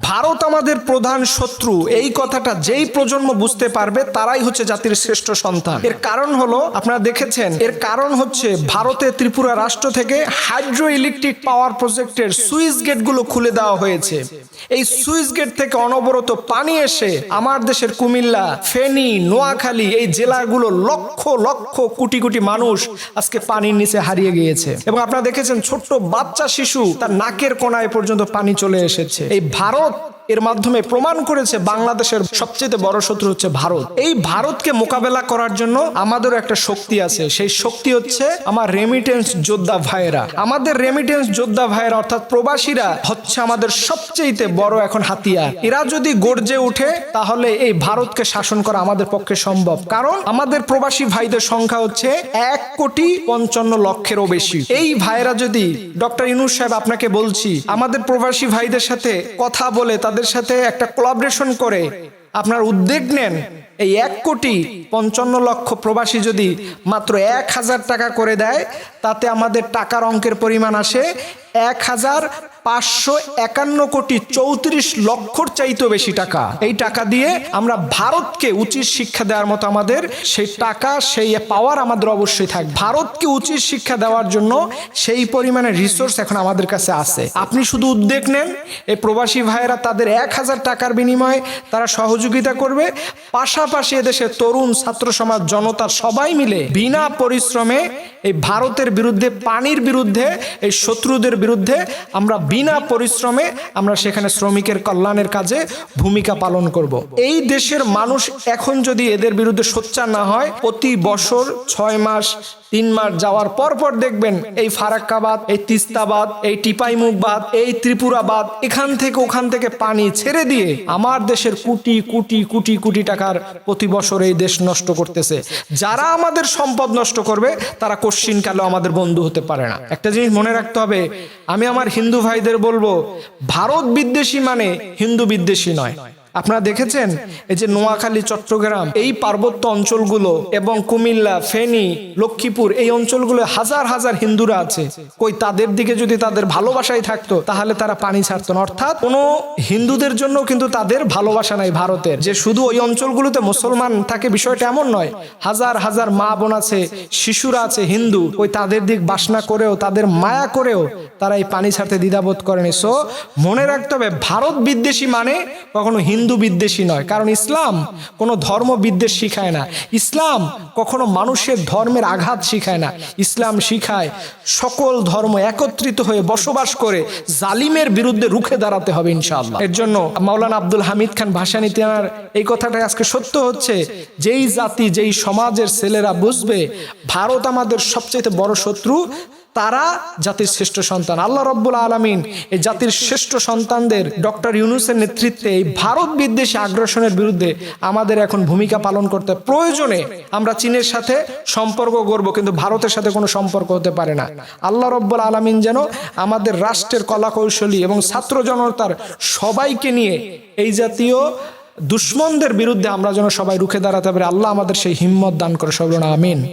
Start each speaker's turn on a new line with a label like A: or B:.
A: ভারত আমাদের প্রধান শত্রু, এই কথাটা যেই প্রজন্ম বুঝতে পারবে তারাই হচ্ছে জাতির শ্রেষ্ঠ সন্তান। এর কারণ হলো, আপনারা দেখেছেন, এর কারণ হচ্ছে ভারতে ত্রিপুরা রাষ্ট্র থেকে হাইড্রো ইলেকট্রিক পাওয়ার প্রজেক্টের সুইচ গেটগুলো খুলে দেওয়া হয়েছে। এই সুইচ গেট থেকে অনবরত পানি এসে আমার দেশের কুমিল্লা, ফেনী, নোয়াখালী এই জেলাগুলো লক্ষ লক্ষ কোটি কোটি মানুষ আজকে পানির নিচে হারিয়ে গিয়েছে। এবং আপনারা দেখেছেন ছোট্ট বাচ্চা শিশু তার নাকের কোণায় পর্যন্ত পানি চলে এসেছে। এই ভারত এর মাধ্যমে প্রমাণ করেছে বাংলাদেশের সবচেয়ে বড় শত্রু হচ্ছে ভারত। এই ভারতকে মোকাবেলা করার জন্য আমাদেরও একটা শক্তি আছে, সেই শক্তি হচ্ছে আমার রেমিটেন্স যোদ্ধা ভাইয়েরা। আমাদের রেমিটেন্স যোদ্ধা ভাইয়েরা অর্থাৎ প্রবাসীরা হচ্ছে আমাদের সবচেয়ে বড় এখন হাতিয়ার। এরা যদি গর্জে উঠে তাহলে এই ভারতকে শাসন করা আমাদের পক্ষে সম্ভব। কারণ আমাদের প্রবাসী ভাইদের সংখ্যা হচ্ছে 1,55,00,000-এরও বেশি। এই ভাইয়েরা যদি, ডক্টর ইউনূস সাহেব আপনাকে বলছি, আমাদের প্রবাসী ভাইদের সাথে কথা বলে তাদের সাথে একটা কোলাবরেশন করে আপনার উদ্যোগ নেন, এই 1,55,00,000 প্রবাসী যদি মাত্র 1,000 টাকা করে দেয়, তাতে আমাদের টাকার অঙ্কের পরিমাণ আসে 1,551,34,00,000 চাইতেও বেশি টাকা। এই টাকা দিয়ে আমরা ভারতকে উচিত শিক্ষা দেওয়ার মতো আমাদের সেই টাকা, সেই পাওয়ার আমাদের অবশ্যই থাকবে। ভারতকে উচিত শিক্ষা দেওয়ার জন্য সেই পরিমাণে রিসোর্স এখন আমাদের কাছে আছে। আপনি শুধু উদ্যোগ নেন, এই প্রবাসী ভাইয়েরা তাদের 1,000 টাকার বিনিময়ে তারা সহযোগিতা করবে। পাশাপাশি এদেশের তরুণ, ছাত্র সমাজ, জনতা সবাই মিলে বিনা পরিশ্রমে এই ভারতের বিরুদ্ধে, পানির বিরুদ্ধে, এই শত্রুদের বিরুদ্ধে আমরা বিনা পরিশ্রমে আমরা সেখানে শ্রমিকের কল্যাণের কাজে ভূমিকা পালন করব। এই দেশের মানুষ এখন যদি এদের বিরুদ্ধে সোচ্চার না হয়, প্রতি বছর 6 মাস 3 মাস যাওয়ার পর পর দেখবেন এই ফারাক্কাবাদ, এই তিস্তাবাদ, এই টিপাইমুখ, এই ত্রিপুরাবাদ, এখান থেকে ওখান থেকে পানি ছেড়ে দিয়ে আমার দেশের কোটি কোটি কোটি কোটি টাকার প্রতি বছর এই দেশ নষ্ট করতেছে। যারা আমাদের সম্পদ নষ্ট করবে তারা কোশ্চিনকালেও আমাদের বন্ধু হতে পারে না। একটা জিনিস মনে রাখতে হবে, আমি আমার হিন্দু ভাইদের বলবো, ভারত বিদ্বেষী মানে হিন্দু বিদ্বেষী নয়। আপনারা দেখেছেন এই যে নোয়াখালী, চট্টগ্রাম, এই পার্বত্য অঞ্চলগুলো এবং কুমিল্লা, ফেনী, লক্ষ্মীপুর, এই অঞ্চলগুলো হাজার হাজার হিন্দুরা আছে। কই তাদের দিকে যদি তাদের ভালোবাসাই থাকতো তাহলে তারা পানি ছাড়তো না। অর্থাৎ কোনো হিন্দুদের জন্য কিন্তু তাদের ভালোবাসা নাই ভারতের, যে শুধু ওই অঞ্চলগুলোতে মুসলমান থাকে বিষয়টা এমন নয়। হাজার হাজার মা বোন আছে, শিশুরা আছে হিন্দু, ওই তাদের দিক বাসনা করেও, তাদের মায়া করেও তারা এই পানি ছাড়তে দ্বিধাবোধ করেনি। সো মনে রাখতে হবে, ভারত বিদ্বেষী মানে কখনো হিন্দু বিদ্বেষী নয়। কারণ ইসলাম কোনো ধর্ম বিদ্বেষ শিখায় না, ইসলাম কখনো মানুষের ধর্মের আঘাত শিখায় না। ইসলাম শিখায় সকল ধর্ম একত্রিত হয়ে বসবাস করে জালিমের বিরুদ্ধে রুখে দাঁড়াতে হবে ইনশাআল্লাহ। এর জন্য মাওলানা আব্দুল হামিদ খান ভাসানী তেনার এই কথাটা আজকে সত্য হচ্ছে, যেই জাতি, যেই সমাজের ছেলেরা বুঝবে ভারত আমাদের সবচেয়ে বড় শত্রু, তারা জাতির শ্রেষ্ঠ সন্তান। আল্লাহ রাব্বুল আলামিন এই জাতির শ্রেষ্ঠ সন্তানদের ডক্টর ইউনূসের নেতৃত্বে এই ভারত বিদ্বেষী আগ্রাসনের বিরুদ্ধে আমাদের এখন ভূমিকা পালন করতে। প্রয়োজনে আমরা চীনের সাথে সম্পর্ক গড়ব, কিন্তু ভারতের সাথে কোনো সম্পর্ক হতে পারে না। আল্লাহ রাব্বুল আলামিন যেন আমাদের রাষ্ট্রের কলাকৌশলী এবং ছাত্র জনতার সবাইকে নিয়ে এই জাতীয় দুশ্মনদের বিরুদ্ধে আমরা যেন সবাই রুখে দাঁড়াতে পারি। আল্লাহ আমাদের সেই হিম্মত দান করে, সবলনা আমিন।